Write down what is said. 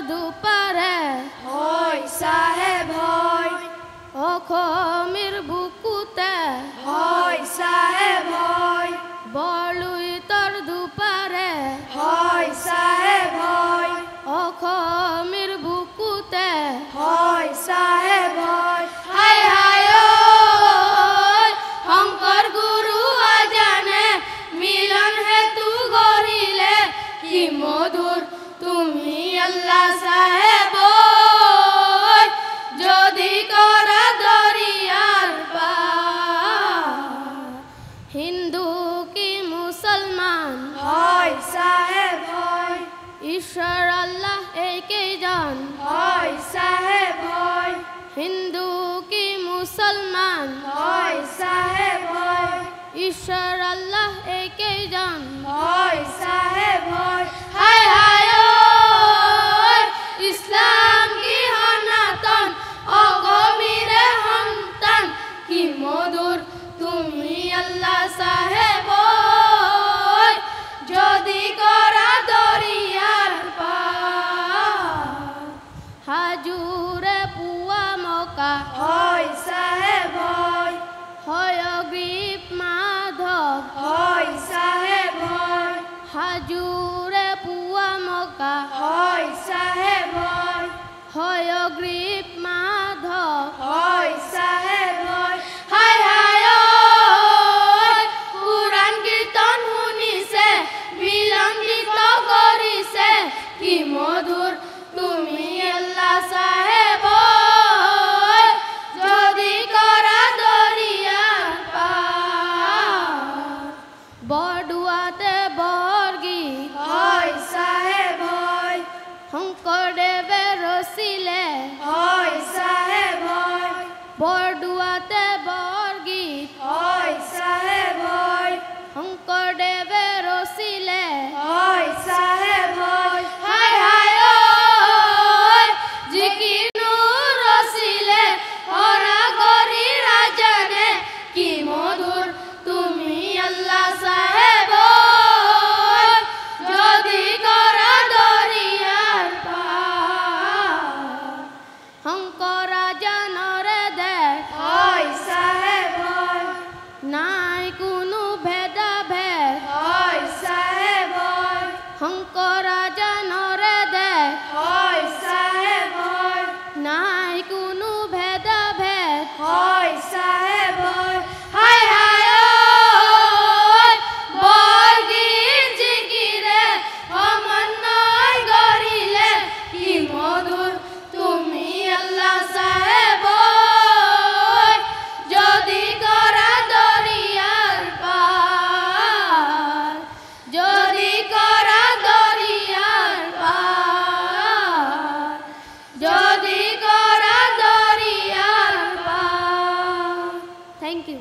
দুপারে হয় সাহেব হয় অখমির বুকুতে হয় সাহেব হয় বলুই তোর দুপারে হয় সাহেব হয় অখমির বুকুতে হয় সাহেব হয় হায় হায় ওই শংকৰ গুৰু আজানে মিলন হেতু গঢ়িলে কি মধুৰ তুমি আল্লাহ সাহেব ওই যদি কৰা দৰিয়াৰ পাৰ হিন্দু কি মুসলমান হয় সাহেব হয় ঈশ্বর আল্লাহ একইজন হয় সাহেব হয় হিন্দু কি মুসলমান হয় সাহেব হয় ঈশ্বর আল্লাহ একইজন হয় সাহেব হয় হায় হায় ওই ইসলাম কি সনাতন অগমীৰে সন্তান কি মধুৰ তুমি আল্লাহ সাহেব ওই যদি কৰা দৰিয়াৰ পাৰ হাজুরে পুয়া মকা হয় সাহেব হয় হয়গ্রীব মাধব হয় সাহেব হয় হাজুরে পুয়া মকা হয় সাহেব হয় হয়গ্রীব মাধব হয় সাহেব হয় হায় হায় ওই পুৰাণ কীৰ্তন শুনিছে মিলন গীত কৰিছে কি মধুৰ তুমি আল্লাহ সাহেব ওই যদি কৰা দৰিয়াৰ পাৰ বৰদুয়াতে বৰগীত হয় সাহেব হয় শংকৰদেৱে ৰচিলে হয়